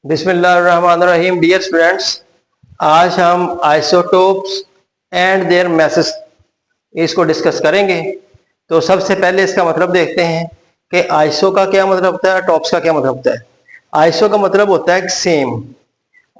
बिस्मिल्लाहिर्रहमानिर्रहीम। Dear students, आज हम आइसोटोप्स एंड देयर मैसेज इसको डिस्कस करेंगे। तो सबसे पहले इसका मतलब देखते हैं कि आइसो का क्या मतलब होता है, टॉप्स का क्या मतलब होता है। आइसो का मतलब होता है सेम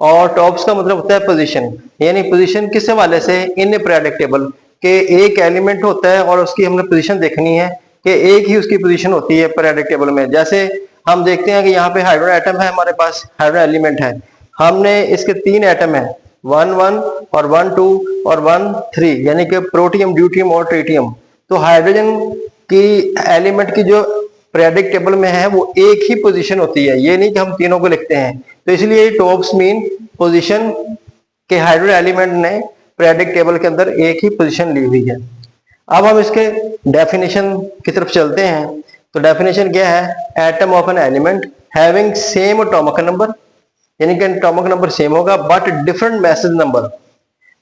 और टॉप्स का मतलब होता है पोजीशन। यानी पोजीशन किस हवाले से, इन प्रेडिक्टेबल के एक एलिमेंट होता है और उसकी हमने पोजीशन देखनी है कि एक ही उसकी पोजीशन होती है प्रेडिक्टेबल में। जैसे हम देखते हैं कि यहाँ पे हाइड्रोजन एटम है, हमारे पास हाइड्रोजन एलिमेंट है, हमने इसके 3 एटम है, 1 1 और 1 2 और 1 3, यानी कि प्रोटियम, ड्यूटियम और ट्रिटियम। तो हाइड्रोजन की एलिमेंट की जो पीरियोडिक टेबल में है वो एक ही पोजीशन होती है, ये नहीं कि हम तीनों को लिखते हैं। तो इसलिए टॉप्स मीन पोजीशन के हाइड्रोजन एलिमेंट ने पीरियोडिक टेबल के अंदर एक ही पोजीशन ली हुई है। अब हम इसके डेफिनेशन की तरफ चलते हैं। तो डेफिनेशन क्या है, atom of an element having same atomic number, यानी कि एटॉमिक नंबर सेम होगा बट डिफरेंट मैसेज नंबर।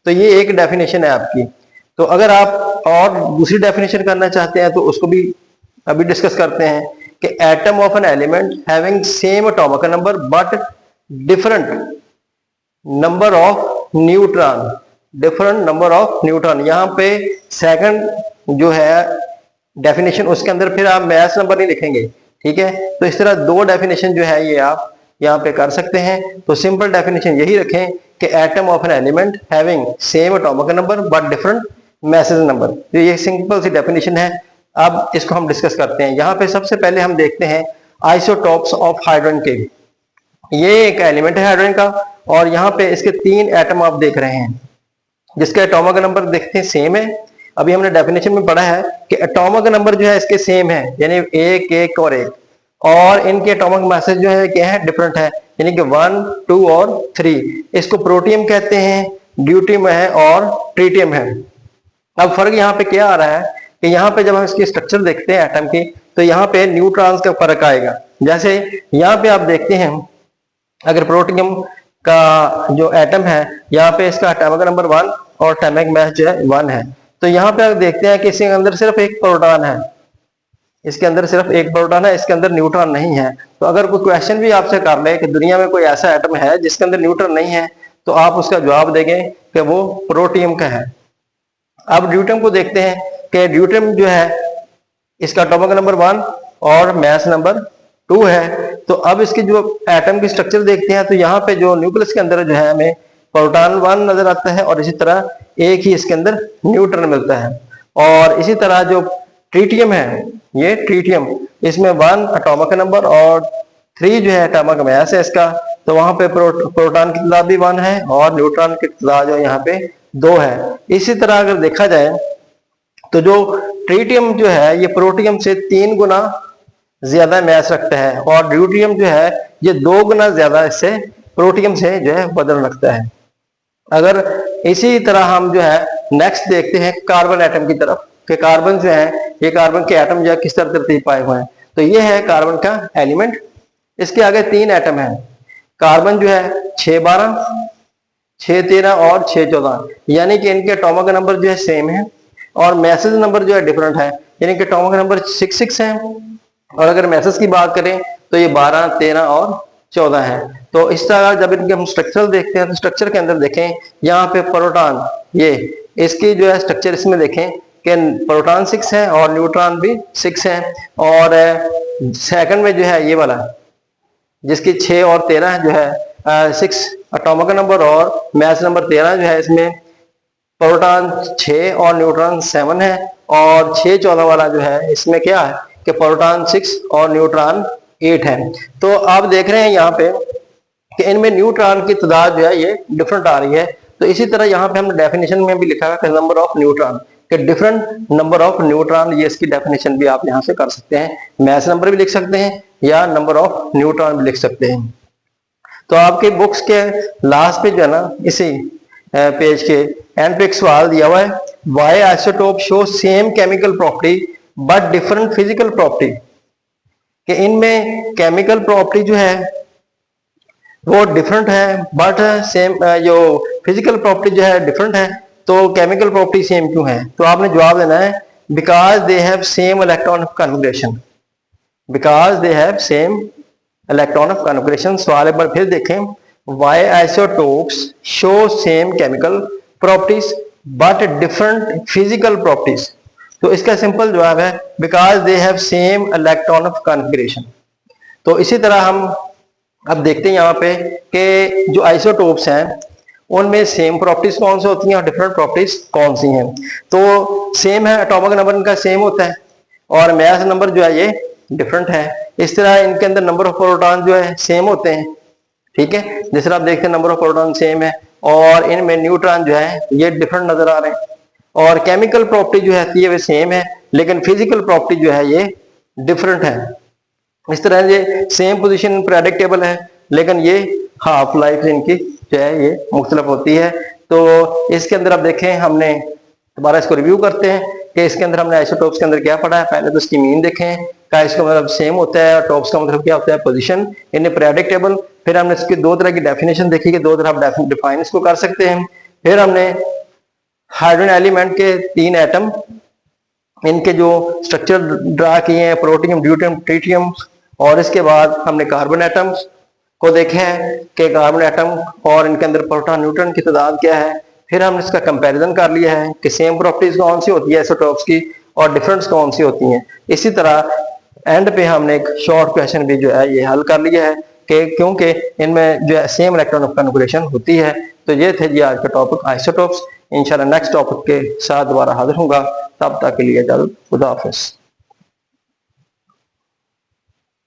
तो ये एक डेफिनेशन है आपकी। तो अगर आप और दूसरी डेफिनेशन करना चाहते हैं तो उसको भी अभी डिस्कस करते हैं कि atom of an element having same atomic number but different number of neutron, different number of neutron. यहाँ पे सेकंड जो है डेफिनेशन, उसके अंदर फिर आप मैथ नंबर नहीं लिखेंगे, ठीक है। तो इस तरह दो डेफिनेशन जो है ये आप यहाँ पे कर सकते हैं। तो सिंपल डेफिनेशन यही रखें कि atom of an element having same atomic number but different message number. तो ये सिंपल सी डेफिनेशन है। अब इसको हम डिस्कस करते हैं। यहाँ पे सबसे पहले हम देखते हैं आइसोटॉप्स ऑफ हाइड्रोजन के। ये एक एलिमेंट है हाइड्रोजन का और यहाँ पे इसके 3 एटम आप देख रहे हैं जिसका एटॉमिक नंबर देखते हैं सेम है। अभी हमने डेफिनेशन में पढ़ा है कि एटॉमिक नंबर जो है इसके सेम है, यानी एक एक और एक, और इनके एटॉमिक मैसेज जो है क्या है, डिफरेंट है, यानी कि 1 2 और 3। इसको प्रोटियम कहते हैं, ड्यूटियम है और ट्रिटियम है। अब फर्क यहाँ पे क्या आ रहा है कि यहाँ पे जब हम इसकी स्ट्रक्चर देखते हैं एटम की, तो यहाँ पे न्यूट्रॉन्स का फर्क आएगा। जैसे यहाँ पे आप देखते हैं, अगर प्रोटियम का जो एटम है, यहाँ पे इसका एटॉमिक नंबर 1 और एटॉमिक मास जो है 1 है। तो यहाँ पे आप देखते हैं कि इसके अंदर सिर्फ एक प्रोटॉन है, इसके अंदर सिर्फ एक प्रोटॉन है, इसके अंदर न्यूट्रॉन नहीं है। तो अगर कोई क्वेश्चन भी आपसे कर ले कि दुनिया में कोई ऐसा एटम है जिसके अंदर न्यूट्रॉन नहीं है, तो आप उसका जवाब देंगे कि वो प्रोटियम का है। अब ड्यूटियम को देखते हैं कि ड्यूटियम जो है इसका एटॉमिक नंबर 1 और मास नंबर 2 है। तो अब इसकी जो एटम की स्ट्रक्चर देखते हैं, तो यहाँ पे जो न्यूक्लियस के अंदर जो है हमें प्रोटॉन 1 नजर आता है और इसी तरह एक ही इसके अंदर न्यूट्रॉन मिलता है। और इसी तरह जो ट्रिटियम है, ये ट्रिटियम, इसमें 1 एटॉमिक नंबर और 3 जो है एटॉमिक मास है इसका। तो वहां पे प्रोटॉन की तादाद भी 1 है और न्यूट्रॉन की तादाद जो यहाँ पे 2 है। इसी तरह अगर देखा जाए तो जो ट्रिटियम जो है ये प्रोटियम से 3 गुना ज्यादा मैस रखता है और ड्यूटियम जो है ये 2 गुना ज्यादा इससे प्रोटियम से जो है वजन रखता है। अगर इसी तरह हम जो है नेक्स्ट देखते हैं कार्बन एटम की तरफ, कि कार्बन जो है ये कार्बन के एटम जो है किस तरह तरतीब पाए हुए हैं। तो ये है कार्बन का एलिमेंट, इसके आगे 3 एटम है। कार्बन जो है 6 12 6 13 और 6 14, यानी कि इनके एटॉमिक नंबर जो है सेम है और मैसेज नंबर जो है डिफरेंट है, यानी कि एटॉमिक नंबर 6 6 है। और अगर मैसेज की बात करें तो ये 12 13 और 14 है। तो इस तरह जब इनके हम स्ट्रक्चर देखते हैं तो स्ट्रक्चर के अंदर देखें, यहाँ पे प्रोटॉन, ये इसकी जो है स्ट्रक्चर इसमें देखें कि प्रोटॉन 6 है और न्यूट्रॉन भी 6 है। और सेकंड में जो है ये वाला जिसकी 6 और 13 जो है 6 एटॉमिक नंबर और मास नंबर 13 जो है, इसमें प्रोटॉन 6 और न्यूट्रॉन 7 है। और 6 14 वाला जो है इसमें क्या है कि प्रोटॉन 6 और न्यूट्रॉन 8 है। तो आप देख रहे हैं यहाँ पे कि इनमें न्यूट्रॉन की तादाद जो है ये डिफरेंट आ रही है। तो इसी तरह यहाँ पे हमने डेफिनेशन में भी लिखा है नंबर ऑफ न्यूट्रॉन, कि डिफरेंट नंबर ऑफ न्यूट्रॉन, ये इसकी डेफिनेशन भी आप यहाँ से कर सकते हैं। मैस नंबर भी लिख सकते हैं या नंबर ऑफ न्यूट्रॉन भी लिख सकते हैं। तो आपके बुक्स के लास्ट पे जो है ना, इसी पेज के एंड पे एक सवाल दिया हुआ है, why isotope show same chemical property but different physical property, कि इनमें केमिकल प्रॉपर्टी जो है वो डिफरेंट है बट सेम, जो फिजिकल प्रॉपर्टी जो है डिफरेंट है। तो केमिकल प्रॉपर्टी सेम क्यों है? तो आपने जवाब देना है because they have same electron configuration, because they have same electron of configuration. सवाल एक बार फिर देखें, why isotopes show same chemical properties but different physical properties. तो इसका सिंपल जवाब है because they have same electron of configuration. तो इसी तरह हम अब देखते हैं यहाँ पे कि जो आइसोटोप्स हैं उनमें सेम प्रॉपर्टीज कौन सी होती हैं और डिफरेंट प्रॉपर्टीज कौन सी हैं। तो सेम है, एटॉमिक नंबर इनका सेम होता है और मास नंबर जो है ये डिफरेंट है। इस तरह इनके अंदर नंबर ऑफ प्रोटॉन जो है सेम होते हैं, ठीक है। जिस तरह आप देखते हैं नंबर ऑफ प्रोटॉन सेम है और इनमें न्यूट्रॉन जो है ये डिफरेंट नजर आ रहे हैं। और केमिकल प्रॉपर्टी जो है ये सेम है लेकिन फिजिकल प्रॉपर्टी जो है ये डिफरेंट है। इस तरह ये सेम पोजीशन पीरियोडिक टेबल है लेकिन ये हाफ लाइफ इनकी जो है ये मुख्तलिफ होती है। तो इसके अंदर आप देखें, हमने दोबारा इसको रिव्यू करते हैं कि इसके अंदर हमने आइसोटोप्स के अंदर क्या पढ़ा है। पहले तो इसकी मीन देखें का इसका मतलब सेम होता है और टॉप्स का मतलब क्या होता है पोजीशन इन पीरियोडिक टेबल। फिर हमने इसकी दो तरह की डेफिनेशन देखी कि दो तरह आप डिफाइन इसको कर सकते हैं। फिर हमने हाइड्रोजन एलिमेंट के 3 एटम इनके जो स्ट्रक्चर ड्रा किए हैं, प्रोटियम, ड्यूटियम, ट्रिटियम। और इसके बाद हमने कार्बन एटम्स को देखा है कि कार्बन एटम और इनके अंदर प्रोटॉन न्यूट्रॉन की तादाद क्या है। फिर हमने इसका कंपैरिजन कर लिया है कि सेम प्रॉपर्टीज कौन सी होती है आइसोटोप्स की और डिफरेंस कौन सी होती हैं। इसी तरह एंड पे हमने एक शॉर्ट क्वेश्चन भी जो है ये हल कर लिया है कि क्योंकि इनमें जो है सेम इलेक्ट्रॉन ऑफ कॉन्फिगरेशन होती है। तो ये थे जी आज का टॉपिक आइसोटोप्स। इंशाल्लाह नेक्स्ट टॉपिक के साथ दोबारा हाजिर होगा, तब तक के लिए इजाजत, खुदा हाफिज।